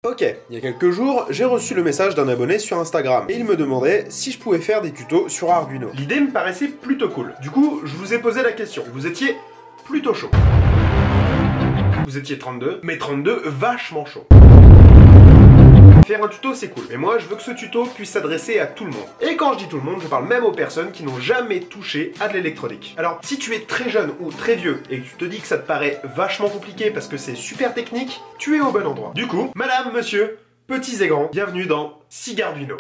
Ok, il y a quelques jours, j'ai reçu le message d'un abonné sur Instagram et il me demandait si je pouvais faire des tutos sur Arduino. L'idée me paraissait plutôt cool. Du coup, je vous ai posé la question. Vous étiez plutôt chaud. Vous étiez 32, mais 32 vachement chaud. Faire un tuto c'est cool, mais moi je veux que ce tuto puisse s'adresser à tout le monde. Et quand je dis tout le monde, je parle même aux personnes qui n'ont jamais touché à de l'électronique. Alors si tu es très jeune ou très vieux et que tu te dis que ça te paraît vachement compliqué parce que c'est super technique, tu es au bon endroit. Du coup, madame, monsieur, petits et grands, bienvenue dans Sigarduino.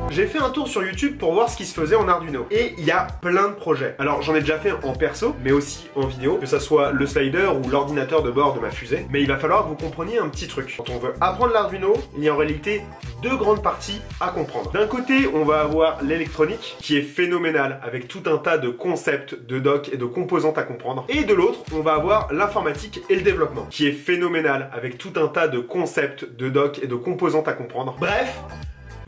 J'ai fait un tour sur YouTube pour voir ce qui se faisait en Arduino. Et il y a plein de projets. Alors j'en ai déjà fait en perso, mais aussi en vidéo, que ça soit le slider ou l'ordinateur de bord de ma fusée. Mais il va falloir que vous compreniez un petit truc. Quand on veut apprendre l'Arduino, il y a en réalité deux grandes parties à comprendre. D'un côté, on va avoir l'électronique, qui est phénoménale, avec tout un tas de concepts, de docs et de composantes à comprendre. Et de l'autre, on va avoir l'informatique et le développement, qui est phénoménal, avec tout un tas de concepts, de docs et de composantes à comprendre. Bref,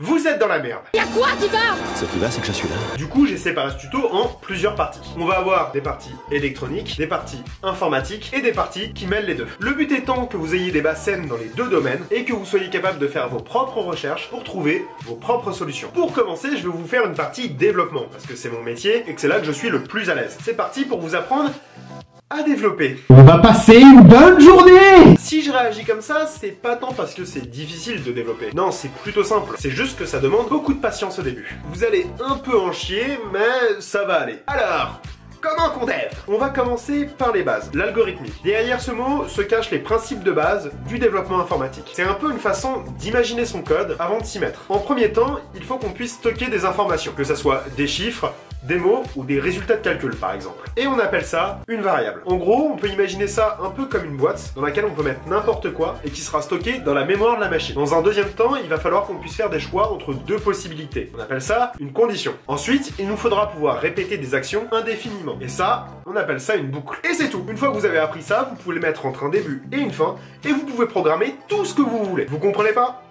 vous êtes dans la merde. Y'a quoi qui va? Ce qui va, c'est que je suis là. Du coup, j'ai séparé ce tuto en plusieurs parties. On va avoir des parties électroniques, des parties informatiques et des parties qui mêlent les deux. Le but étant que vous ayez des bases saines dans les deux domaines et que vous soyez capable de faire vos propres recherches pour trouver vos propres solutions. Pour commencer, je vais vous faire une partie développement parce que c'est mon métier et que c'est là que je suis le plus à l'aise. C'est parti pour vous apprendre à développer. On va passer une bonne journée! Si je réagis comme ça, c'est pas tant parce que c'est difficile de développer. Non, c'est plutôt simple. C'est juste que ça demande beaucoup de patience au début. Vous allez un peu en chier, mais ça va aller. Alors, comment qu'on dev? On va commencer par les bases, l'algorithmique. Derrière ce mot se cachent les principes de base du développement informatique. C'est un peu une façon d'imaginer son code avant de s'y mettre. En premier temps, il faut qu'on puisse stocker des informations, que ça soit des chiffres, des mots ou des résultats de calcul par exemple. Et on appelle ça une variable. En gros, on peut imaginer ça un peu comme une boîte dans laquelle on peut mettre n'importe quoi et qui sera stocké dans la mémoire de la machine. Dans un deuxième temps, il va falloir qu'on puisse faire des choix entre deux possibilités. On appelle ça une condition. Ensuite, il nous faudra pouvoir répéter des actions indéfiniment. Et ça, on appelle ça une boucle. Et c'est tout. Une fois que vous avez appris ça, vous pouvez le mettre entre un début et une fin et vous pouvez programmer tout ce que vous voulez. Vous comprenez pas?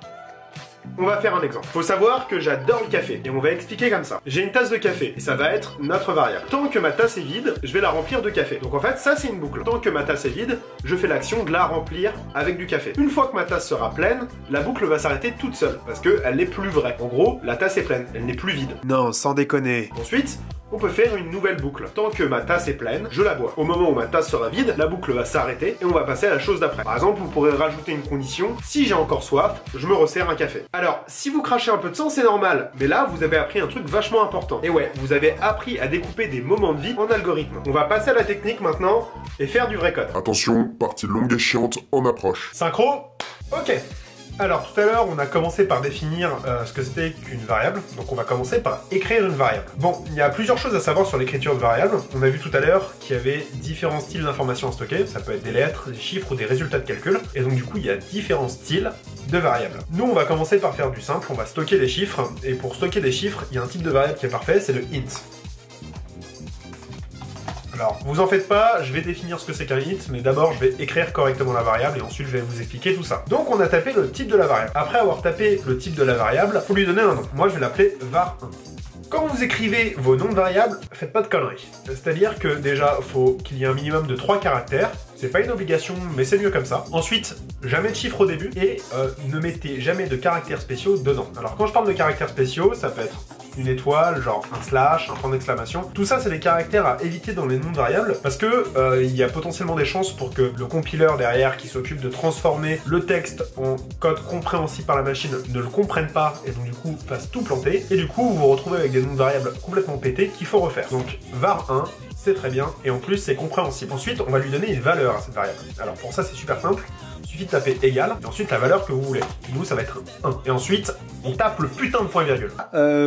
On va faire un exemple. Faut savoir que j'adore le café et on va expliquer comme ça. J'ai une tasse de café et ça va être notre variable. Tant que ma tasse est vide, je vais la remplir de café. Donc en fait, ça c'est une boucle. Tant que ma tasse est vide, je fais l'action de la remplir avec du café. Une fois que ma tasse sera pleine, la boucle va s'arrêter toute seule parce qu'elle n'est plus vraie. En gros, la tasse est pleine, elle n'est plus vide. Non, sans déconner. Ensuite, on peut faire une nouvelle boucle. Tant que ma tasse est pleine, je la bois. Au moment où ma tasse sera vide, la boucle va s'arrêter et on va passer à la chose d'après. Par exemple, vous pourrez rajouter une condition. Si j'ai encore soif, je me resserre un café. Alors, si vous crachez un peu de sang, c'est normal. Mais là, vous avez appris un truc vachement important. Et ouais, vous avez appris à découper des moments de vie en algorithme. On va passer à la technique maintenant et faire du vrai code. Attention, partie longue et chiante en approche. Synchro? Ok. Alors tout à l'heure on a commencé par définir ce que c'était qu'une variable, donc on va commencer par écrire une variable. Bon, il y a plusieurs choses à savoir sur l'écriture de variables. On a vu tout à l'heure qu'il y avait différents styles d'informations à stocker, ça peut être des lettres, des chiffres ou des résultats de calcul, et donc du coup il y a différents styles de variables. Nous on va commencer par faire du simple, on va stocker des chiffres, et pour stocker des chiffres, il y a un type de variable qui est parfait, c'est le int. Alors, vous en faites pas, je vais définir ce que c'est qu'un int, mais d'abord je vais écrire correctement la variable et ensuite je vais vous expliquer tout ça. Donc on a tapé le type de la variable. Après avoir tapé le type de la variable, faut lui donner un nom. Moi je vais l'appeler var1. Quand vous écrivez vos noms de variables, faites pas de conneries. C'est-à-dire que déjà, faut qu'il y ait un minimum de 3 caractères. C'est pas une obligation, mais c'est mieux comme ça. Ensuite, jamais de chiffre au début et ne mettez jamais de caractères spéciaux dedans. Alors quand je parle de caractères spéciaux, ça peut être une étoile, genre un slash, un point d'exclamation. Tout ça, c'est des caractères à éviter dans les noms de variables parce que il y a potentiellement des chances pour que le compileur derrière qui s'occupe de transformer le texte en code compréhensible par la machine ne le comprenne pas et donc du coup fasse tout planter. Et du coup, vous vous retrouvez avec des noms de variables complètement pétés qu'il faut refaire. Donc var1, c'est très bien et en plus c'est compréhensible. Ensuite, on va lui donner une valeur à cette variable. Alors pour ça, c'est super simple. Il suffit de taper égal et ensuite la valeur que vous voulez. Nous, ça va être 1. Et ensuite, on tape le putain de point virgule.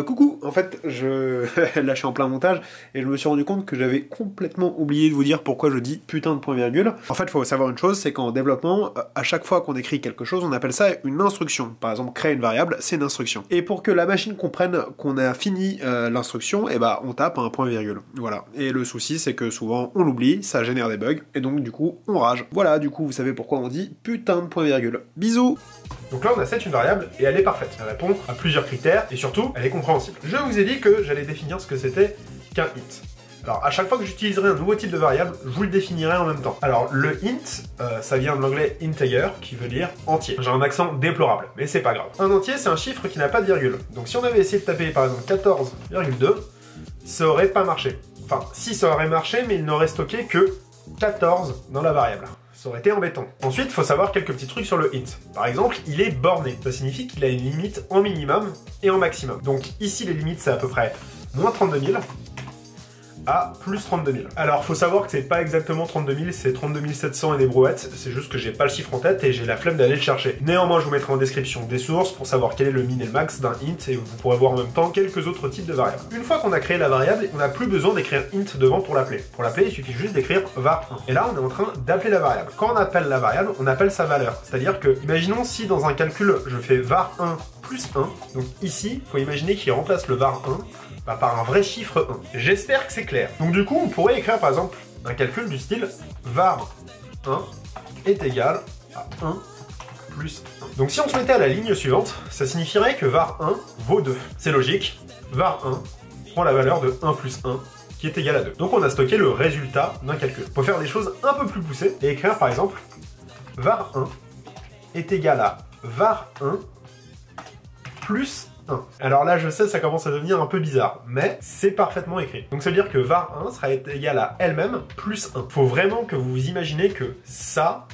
Coucou, en fait, là je suis en plein montage et je me suis rendu compte que j'avais complètement oublié de vous dire pourquoi je dis putain de point virgule. En fait, il faut savoir une chose, c'est qu'en développement, à chaque fois qu'on écrit quelque chose, on appelle ça une instruction. Par exemple, créer une variable, c'est une instruction. Et pour que la machine comprenne qu'on a fini l'instruction, et bah on tape un point virgule. Voilà. Et le souci, c'est que souvent on l'oublie, ça génère des bugs et donc du coup on rage. Voilà, du coup vous savez pourquoi on dit putain de point virgule. Bisous. Donc là, on a set une variable et elle est parfaite. Elle répond à plusieurs critères et surtout, elle est compréhensible. Je vous ai dit que j'allais définir ce que c'était qu'un int. Alors, à chaque fois que j'utiliserai un nouveau type de variable, je vous le définirai en même temps. Alors, le int, ça vient de l'anglais integer, qui veut dire entier. J'ai un accent déplorable, mais c'est pas grave. Un entier, c'est un chiffre qui n'a pas de virgule. Donc, si on avait essayé de taper, par exemple, 14,2, ça aurait pas marché. Enfin, si, ça aurait marché, mais il n'aurait stocké que 14 dans la variable. Ça aurait été embêtant. Ensuite, il faut savoir quelques petits trucs sur le int. Par exemple, il est borné. Ça signifie qu'il a une limite en minimum et en maximum. Donc ici, les limites, c'est à peu près moins 32 000 à plus 32 000. Alors, faut savoir que c'est pas exactement 32 000, c'est 32 700 et des brouettes. C'est juste que j'ai pas le chiffre en tête et j'ai la flemme d'aller le chercher. Néanmoins, je vous mettrai en description des sources pour savoir quel est le min et le max d'un int et vous pourrez voir en même temps quelques autres types de variables. Une fois qu'on a créé la variable, on n'a plus besoin d'écrire int devant pour l'appeler. Pour l'appeler, il suffit juste d'écrire var1. Et là, on est en train d'appeler la variable. Quand on appelle la variable, on appelle sa valeur. C'est-à-dire que, imaginons si dans un calcul, je fais var1 plus 1. Donc ici, il faut imaginer qu'il remplace le var1 par un vrai chiffre 1. J'espère que c'est clair. Donc du coup, on pourrait écrire par exemple un calcul du style var1 est égal à 1 plus 1. Donc si on se mettait à la ligne suivante, ça signifierait que var1 vaut 2. C'est logique, var1 prend la valeur de 1 plus 1 qui est égal à 2. Donc on a stocké le résultat d'un calcul. On peut faire des choses un peu plus poussées et écrire par exemple var1 est égal à var1 plus 1. Alors là, je sais, ça commence à devenir un peu bizarre, mais c'est parfaitement écrit. Donc ça veut dire que var1 sera égal à elle-même plus 1. Faut vraiment que vous vous imaginez que ça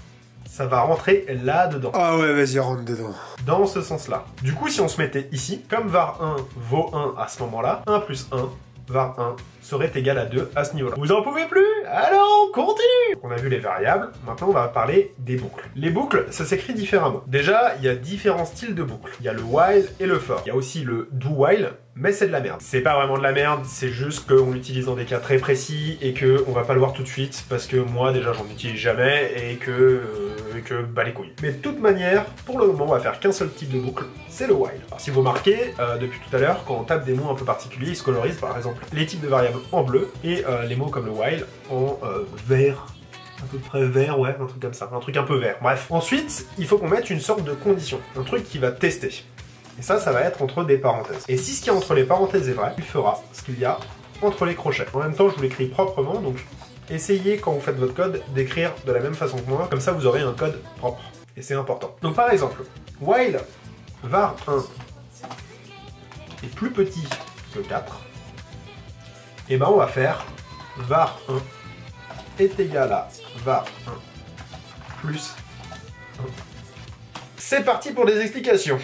va rentrer là-dedans. Ah ouais, vas-y, rentre dedans. Dans ce sens-là. Du coup, si on se mettait ici, comme var1 vaut 1 à ce moment-là, 1 plus 1, var1 serait égal à 2 à ce niveau-là. Vous en pouvez plus? Alors, on continue! On a vu les variables, maintenant on va parler des boucles. Les boucles, ça s'écrit différemment. Déjà, il y a différents styles de boucles. Il y a le while et le for. Il y a aussi le do while, mais c'est de la merde. C'est pas vraiment de la merde, c'est juste qu'on l'utilise dans des cas très précis et que on va pas le voir tout de suite parce que moi déjà j'en utilise jamais et que bah les couilles. Mais de toute manière, pour le moment on va faire qu'un seul type de boucle, c'est le while. Alors si vous remarquez, depuis tout à l'heure, quand on tape des mots un peu particuliers, ils se colorisent par exemple les types de variables en bleu et les mots comme le while en vert. À peu près vert, ouais, un truc comme ça, un truc un peu vert. Bref. Ensuite, il faut qu'on mette une sorte de condition, un truc qui va tester. Et ça va être entre des parenthèses. Et si ce qu'il y a entre les parenthèses est vrai, il fera ce qu'il y a entre les crochets. En même temps, je vous l'écris proprement, donc essayez quand vous faites votre code d'écrire de la même façon que moi, comme ça vous aurez un code propre. Et c'est important. Donc par exemple, while var1 est plus petit que 4, et ben on va faire var1 est égal à var1 plus 1. C'est parti pour des explications.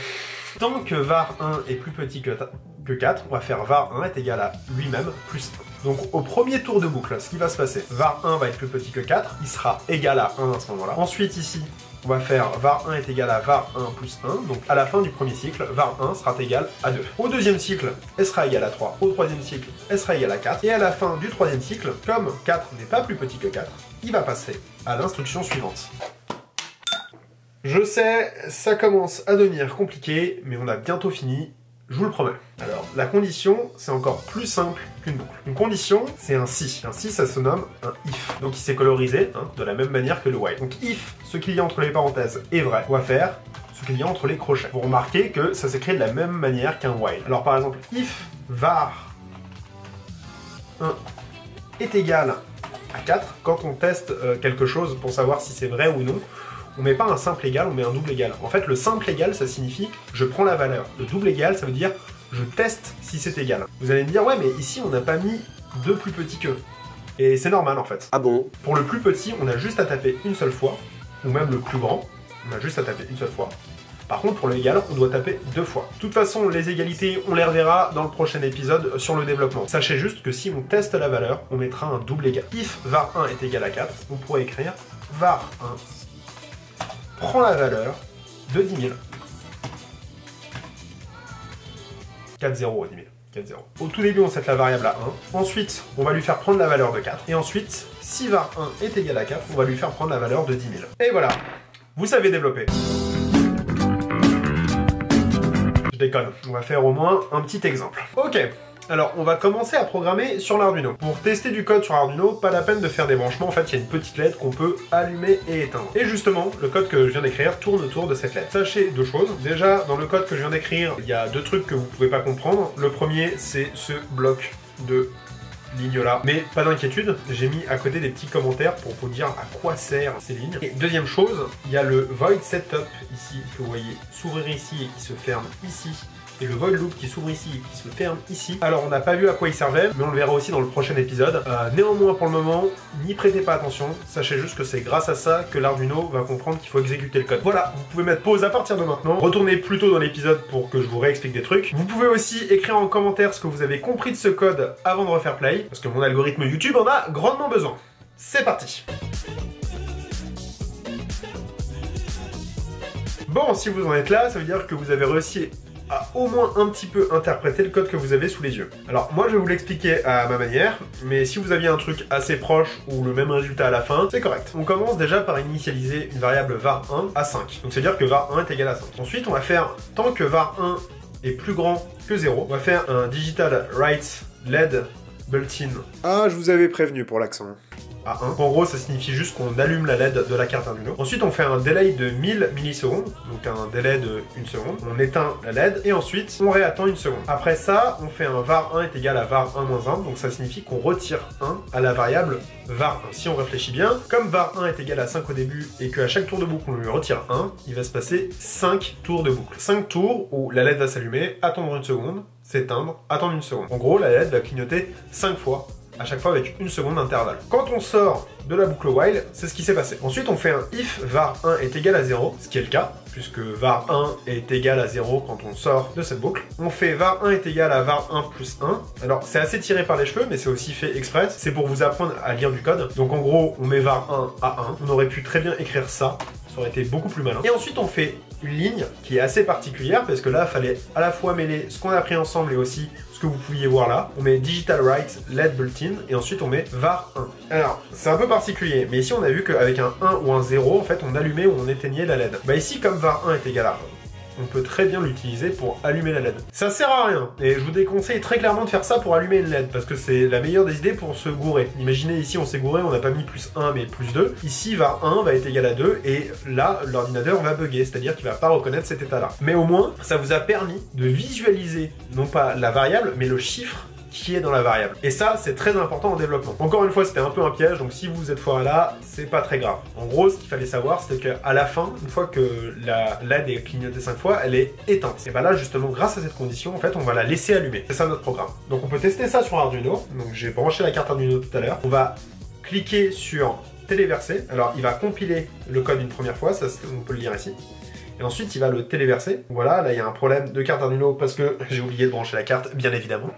Tant que var1 est plus petit que 4, on va faire var1 est égal à lui-même plus 1. Donc au premier tour de boucle, ce qui va se passer, var1 va être plus petit que 4, il sera égal à 1 à ce moment-là. Ensuite ici, on va faire var1 est égal à var1 plus 1, donc à la fin du premier cycle, var1 sera égal à 2. Au deuxième cycle, elle sera égale à 3. Au troisième cycle, elle sera égale à 4. Et à la fin du troisième cycle, comme 4 n'est pas plus petit que 4, il va passer à l'instruction suivante. Je sais, ça commence à devenir compliqué, mais on a bientôt fini, je vous le promets. Alors, la condition, c'est encore plus simple qu'une boucle. Une condition, c'est un si. Un si, ça se nomme un if. Donc il s'est colorisé de la même manière que le while. Donc if, ce qu'il y a entre les parenthèses est vrai, on va faire ce qu'il y a entre les crochets. Vous remarquez que ça s'écrit de la même manière qu'un while. Alors par exemple, if var 1 est égal à 4, quand on teste quelque chose pour savoir si c'est vrai ou non, on met pas un simple égal, on met un double égal. En fait, le simple égal, ça signifie je prends la valeur. Le double égal, ça veut dire je teste si c'est égal. Vous allez me dire, ouais, mais ici, on n'a pas mis 2 plus petits que. Et c'est normal, en fait. Ah bon? Pour le plus petit, on a juste à taper une seule fois, ou même le plus grand, on a juste à taper une seule fois. Par contre, pour le égal, on doit taper 2 fois. De toute façon, les égalités, on les reverra dans le prochain épisode sur le développement. Sachez juste que si on teste la valeur, on mettra un double égal. If var1 est égal à 4, on pourrait écrire var1 prend la valeur de 10 000. 4 0, 10 000. 4 0. Au tout début, on set la variable à 1. Ensuite, on va lui faire prendre la valeur de 4. Et ensuite, si var1 est égal à 4, on va lui faire prendre la valeur de 10 000. Et voilà, vous savez développer. Je déconne, on va faire au moins un petit exemple. Ok. Alors, on va commencer à programmer sur l'Arduino. Pour tester du code sur Arduino, pas la peine de faire des branchements, en fait, il y a une petite LED qu'on peut allumer et éteindre. Et justement, le code que je viens d'écrire tourne autour de cette LED. Sachez 2 choses. Déjà, dans le code que je viens d'écrire, il y a 2 trucs que vous pouvez pas comprendre. Le premier, c'est ce bloc de lignes là. Mais pas d'inquiétude, j'ai mis à côté des petits commentaires pour vous dire à quoi servent ces lignes. Et deuxième chose, il y a le Void Setup ici, que vous voyez s'ouvrir ici et qui se ferme ici. Et le Void Loop qui s'ouvre ici et qui se ferme ici. Alors on n'a pas vu à quoi il servait, mais on le verra aussi dans le prochain épisode. Néanmoins pour le moment, n'y prêtez pas attention, sachez juste que c'est grâce à ça que l'Arduino va comprendre qu'il faut exécuter le code. Voilà, vous pouvez mettre pause à partir de maintenant, retournez plus tôt dans l'épisode pour que je vous réexplique des trucs. Vous pouvez aussi écrire en commentaire ce que vous avez compris de ce code avant de refaire play, parce que mon algorithme YouTube en a grandement besoin. C'est parti! Bon, si vous en êtes là, ça veut dire que vous avez réussi à au moins un petit peu interpréter le code que vous avez sous les yeux. Alors moi je vais vous l'expliquer à ma manière, mais si vous aviez un truc assez proche ou le même résultat à la fin, c'est correct. On commence déjà par initialiser une variable var1 à 5. Donc c'est à dire que var1 est égal à 5. Ensuite on va faire, tant que var1 est plus grand que 0, on va faire un digital write LED built-in. Ah, je vous avais prévenu pour l'accent. À 1. En gros, ça signifie juste qu'on allume la LED de la carte Arduino. Ensuite, on fait un délai de 1000 millisecondes, donc un délai de 1 seconde. On éteint la LED et ensuite, on réattend 1 seconde. Après ça, on fait un var1 est égal à var1-1, donc ça signifie qu'on retire 1 à la variable var1. Si on réfléchit bien, comme var1 est égal à 5 au début et qu'à chaque tour de boucle, on lui retire 1, il va se passer 5 tours de boucle. 5 tours où la LED va s'allumer, attendre 1 seconde, s'éteindre, attendre 1 seconde. En gros, la LED va clignoter 5 fois. À chaque fois avec 1 seconde d'intervalle. Quand on sort de la boucle while, c'est ce qui s'est passé. Ensuite, on fait un if var1 est égal à 0, ce qui est le cas, puisque var1 est égal à 0 quand on sort de cette boucle. On fait var1 est égal à var1 plus 1. Alors, c'est assez tiré par les cheveux, mais c'est aussi fait exprès. C'est pour vous apprendre à lire du code. Donc, en gros, on met var1 à 1. On aurait pu très bien écrire ça. Ça aurait été beaucoup plus malin. Et ensuite, on fait une ligne qui est assez particulière, parce que là, il fallait à la fois mêler ce qu'on a pris ensemble et aussi ce que vous pouviez voir là. On met digital write LED built-in et ensuite on met var1. Alors, c'est un peu particulier, mais ici on a vu qu'avec un 1 ou un 0, en fait, on allumait ou on éteignait la LED. Bah ici, comme var1 est égal à 1, on peut très bien l'utiliser pour allumer la LED. Ça sert à rien, et je vous déconseille très clairement de faire ça pour allumer une LED, parce que c'est la meilleure des idées pour se gourer. Imaginez ici on s'est gouré, on n'a pas mis plus 1 mais plus 2. Ici var1 va être égal à 2, et là l'ordinateur va bugger, c'est-à-dire qu'il va pas reconnaître cet état-là. Mais au moins, ça vous a permis de visualiser, non pas la variable, mais le chiffre qui est dans la variable. Et ça, c'est très important en développement. Encore une fois, c'était un peu un piège, donc si vous êtes foiré là, c'est pas très grave. En gros, ce qu'il fallait savoir, c'est qu'à la fin, une fois que la LED est clignotée 5 fois, elle est éteinte. Et bah là, justement, grâce à cette condition, en fait, on va la laisser allumer. C'est ça notre programme. Donc on peut tester ça sur Arduino. Donc j'ai branché la carte Arduino tout à l'heure. On va cliquer sur téléverser. Alors il va compiler le code une première fois, ça on peut le lire ici. Et ensuite, il va le téléverser. Voilà, là, il y a un problème de carte Arduino parce que j'ai oublié de brancher la carte, bien évidemment.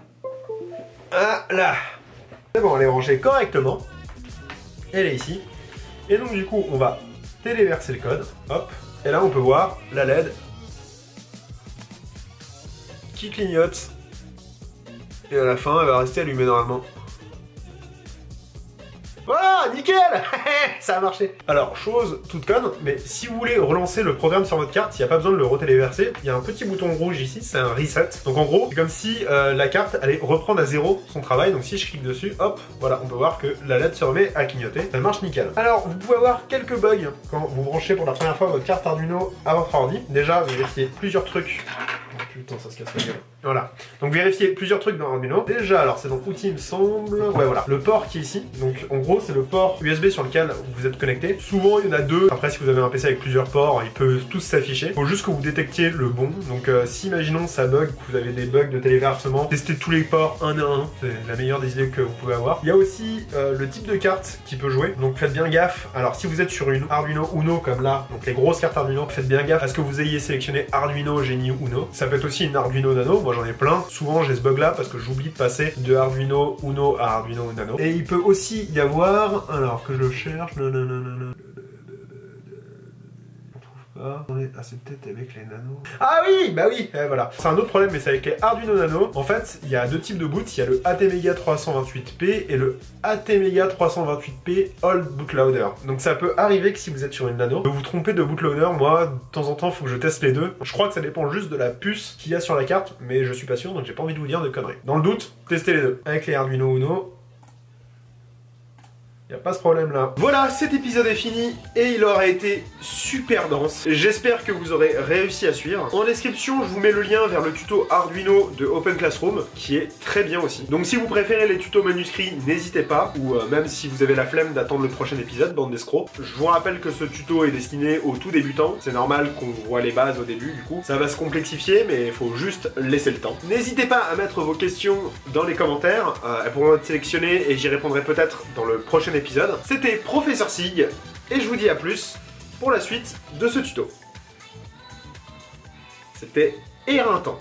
Ah là, c'est bon, elle est rangée correctement. Elle est ici. Et donc du coup, on va téléverser le code. Hop. Et là, on peut voir la LED qui clignote. Et à la fin, elle va rester allumée normalement. Voilà, nickel. Ça a marché. Alors, chose toute conne, mais si vous voulez relancer le programme sur votre carte, il n'y a pas besoin de le retéléverser. Il y a un petit bouton rouge ici, c'est un reset. Donc en gros, c'est comme si la carte allait reprendre à 0 son travail. Donc si je clique dessus, hop, voilà, on peut voir que la LED se remet à clignoter. Ça marche nickel. Alors, vous pouvez avoir quelques bugs quand vous branchez pour la première fois votre carte Arduino à votre ordi. Déjà, vérifiez plusieurs trucs. Oh, putain, ça se casse la gueule. Voilà. Donc vérifiez plusieurs trucs dans Arduino. Déjà, alors c'est dans outils, il me semble. Ouais, voilà. Le port qui est ici. Donc en gros, c'est le port USB sur lequel vous êtes connecté. Souvent, il y en a deux. Après, si vous avez un PC avec plusieurs ports, ils peuvent tous s'afficher. Il faut juste que vous détectiez le bon. Donc si, imaginons, ça bug, que vous avez des bugs de téléversement, testez tous les ports un à un. C'est la meilleure des idées que vous pouvez avoir. Il y a aussi le type de carte qui peut jouer. Donc faites bien gaffe. Alors si vous êtes sur une Arduino Uno comme là, donc les grosses cartes Arduino, faites bien gaffe à ce que vous ayez sélectionné Arduino Genie Uno. Ça peut être aussi une Arduino Nano. Moi, j'en ai plein. Souvent, j'ai ce bug là parce que j'oublie de passer de Arduino Uno à Arduino Nano. Et il peut aussi y avoir, alors que je le cherche, on trouve pas. Ah, c'est peut-être avec les nanos. Ah oui, bah oui, voilà. C'est un autre problème, mais c'est avec les Arduino Nano. En fait, il y a deux types de boot. Il y a le ATmega 328P et le ATmega 328P Old Bootloader. Donc ça peut arriver que si vous êtes sur une nano, vous vous trompez de bootloader. Moi, de temps en temps, il faut que je teste les deux. Je crois que ça dépend juste de la puce qu'il y a sur la carte, mais je suis pas sûr, donc j'ai pas envie de vous dire de conneries. Dans le doute, testez les deux. Avec les Arduino Uno, Y a pas ce problème là. Voilà, cet épisode est fini et il aura été super dense. J'espère que vous aurez réussi à suivre. En description, je vous mets le lien vers le tuto Arduino de Open Classroom qui est très bien aussi. Donc si vous préférez les tutos manuscrits, n'hésitez pas, ou même si vous avez la flemme d'attendre le prochain épisode, bande d'escrocs. Je vous rappelle que ce tuto est destiné aux tout débutants. C'est normal qu'on voit les bases au début du coup. Ça va se complexifier mais il faut juste laisser le temps. N'hésitez pas à mettre vos questions dans les commentaires. Elles pourront être sélectionnées et j'y répondrai peut-être dans le prochain épisode. C'était Professeur Sig, et je vous dis à plus pour la suite de ce tuto. C'était éreintant.